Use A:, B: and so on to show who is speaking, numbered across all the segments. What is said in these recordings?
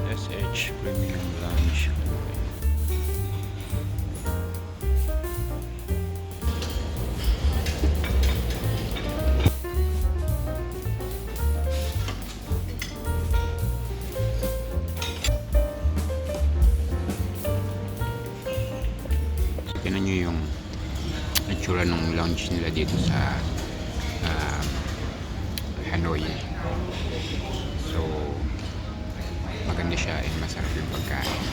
A: SH Premium Lunch. Tignan nyo yung itsura ng lounge nila dito sa Hanoi. So maganda siya and masarap yung pagkain.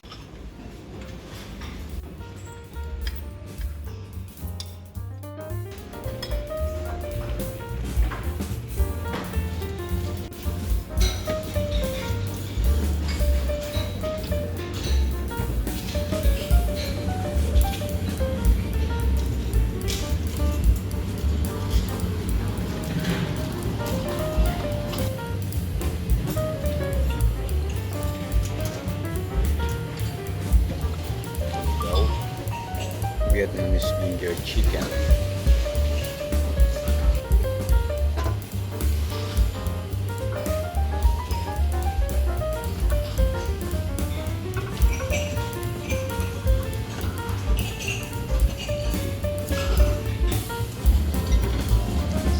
A: Vietnamese ginger chicken.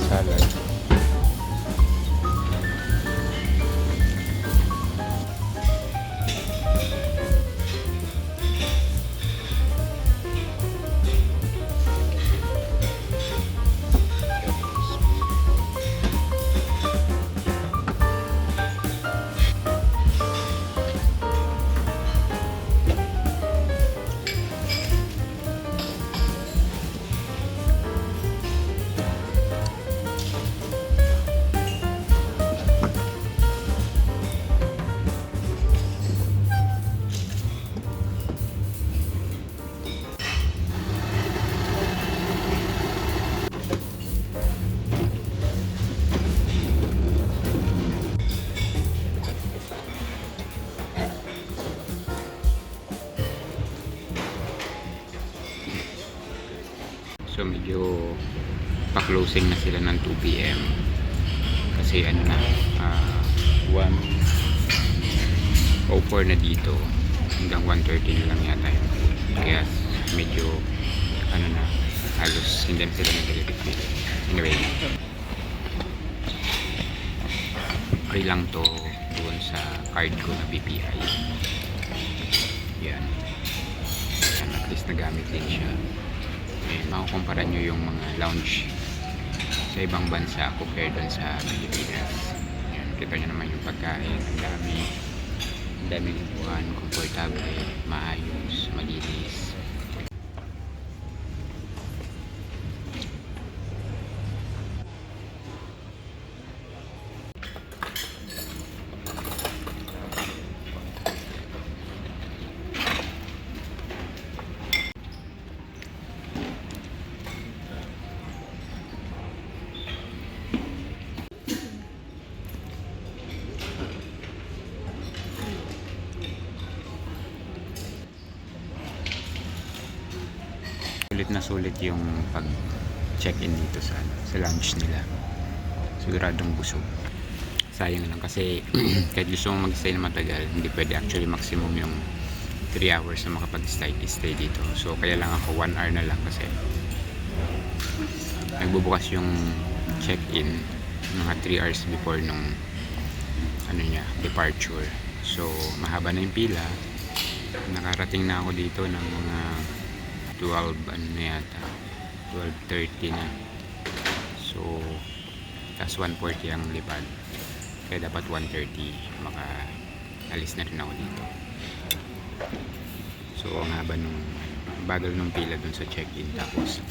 A: Salad. So medyo pa-closing na sila ng 2 PM kasi ano na 1:04 na dito, hanggang 1:30 na lang yata yun. Kaya medyo ano na, halos hindi na sila nag-refill. Anyway, free lang to doon sa card ko na BPI. Yan, at least nagamit din siya. Makukumpara nyo yung mga lounge sa ibang bansa compare doon sa Pilipinas. Yan, kita nyo naman yung pagkain, ang daming upuan, komportable, maayos, malinis. Sulit na sulit yung pag check-in dito sa lounge nila. Siguradong busog. Sayang lang kasi kahit gusto mong mag-stay na matagal, hindi pwede. Actually maximum yung 3 hours na makapag-stay dito. So kaya lang ako 1 hour na lang kasi nagbubukas yung check-in mga 3 hours before nung ano niya, departure. So mahaba na yung pila. Nakarating na ako dito ng mga 12 ano na yata, 12:30 na. So tas 1:40 ang lipad, kaya dapat 1:30 maka alis na rin ako dito. So ang haba nung bagal nung pila dun sa check-in, tapos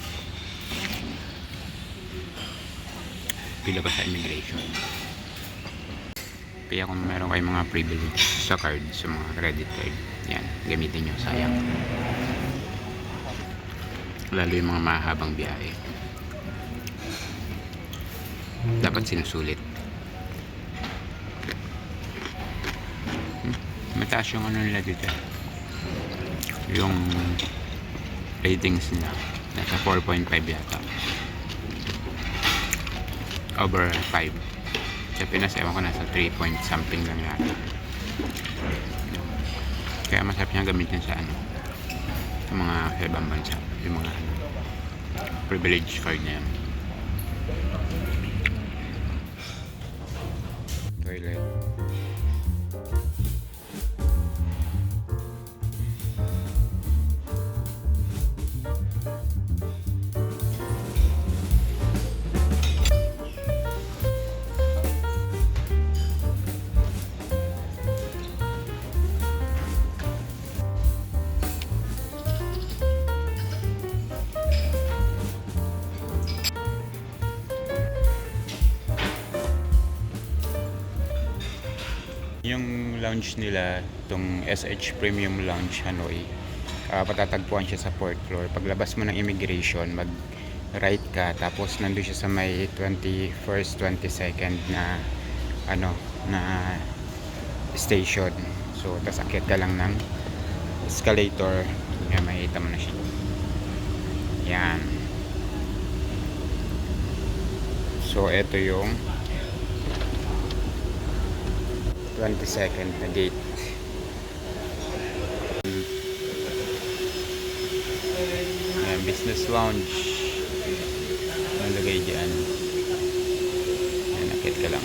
A: pila pa sa immigration. Kaya kung meron kayong mga privilege sa card, sa mga credit card, yan, gamitin nyo, sayang. Lalo yung mga mahabang biyahe, dapat sinusulit. Mataas yung ano nila dito, yung ratings nila nasa 4.5 yata, over 5. Sa Pinas ewan ko nasa 3 point something lang yata. Kaya masarap niya gamitin sa ano, sa mga sa ibang bansa, yung mga ano, privilege card na yan. Toilet. Yung lounge nila, itong SH Premium Lounge Hanoi, patatagpuan siya sa 4th floor. Paglabas mo ng immigration, mag right ka, tapos nandun siya sa may 21st, 22nd na ano, na station. So tas akyat ka lang ng escalator, yan, makikita mo na siya. Yan. So ito yung 22nd na gate. Yan, business lounge. Nalagay dyan. Yan, nakit ka lang.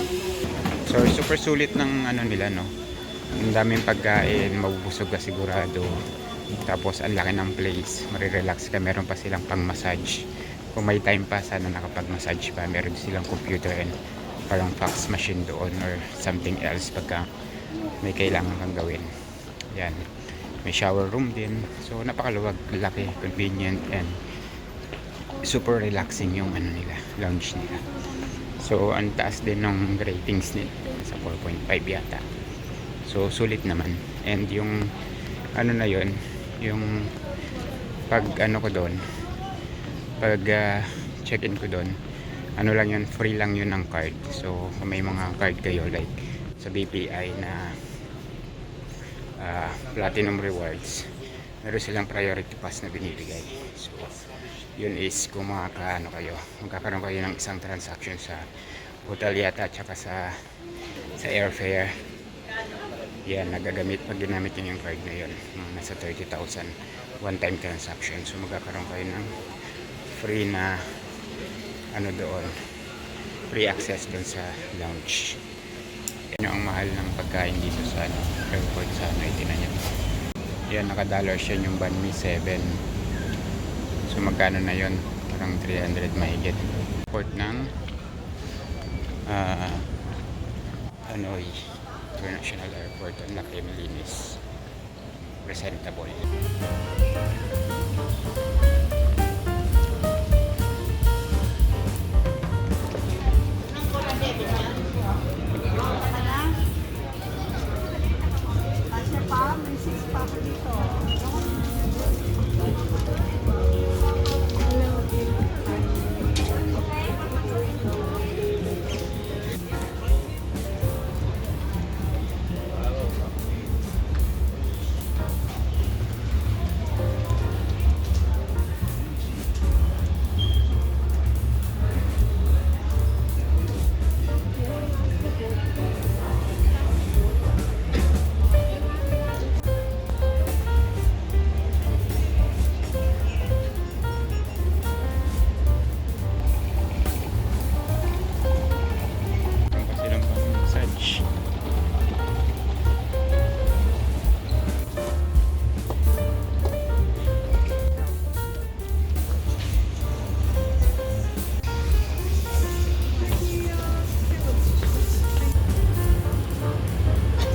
A: So, super sulit ng ano nila, no? Ang daming pagkain, mabubusog ka sigurado. Tapos, ang laki ng place. Marirelax ka. Meron pa silang pang-massage. Kung may time pa, sana nakapag-massage pa. Meron silang computer and parang fax machine doon or something else pagka may kailangan kang gawin. Yan. May shower room din. So, napakaluwag, laki, convenient, and super relaxing yung ano nila, lounge nila. So, ang taas din ng ratings nila. Sa 4.5 yata. So, sulit naman. And yung ano na yun, yung pag ano ko doon, pag check-in ko doon, ano lang yun, free lang yun ng card. So kung may mga card kayo like sa BPI na platinum rewards, meron silang priority pass na binibigay. So yun is kung makakaano kayo, magkakaroon kayo ng isang transaction sa hotel yata at saka sa airfare. Yan, nagagamit pag ginamit yung card na yun, nasa 30,000 one time transaction. So magkakaroon kayo ng free na ano doon, free access doon sa lounge. Yan ang mahal ng pagkain dito sa ano, airport sa ano, itinan nyo. Yan, naka-dollar siya yung banh mi 7. So magkano na yun? Parang 300 mahigit. Port ng Hanoi International Airport. Ang laki, malinis, presentable.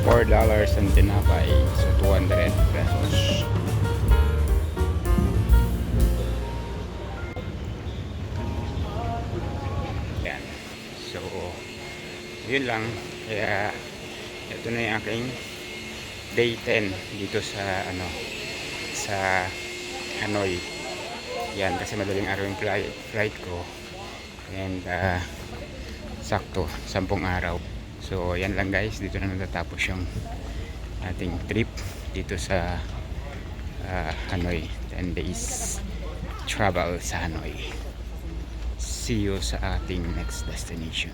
A: $4 ang tinapay, so 200 pesos. Yan. So yun lang. Kaya ito na yung aking day 10 dito sa ano, sa Hanoi. Yan, kasi madaling araw yung flight ko, and sakto 10 araw. So yan lang guys, dito na natatapos yung ating trip dito sa Hanoi. 10 days travel sa Hanoi. See you sa ating next destination.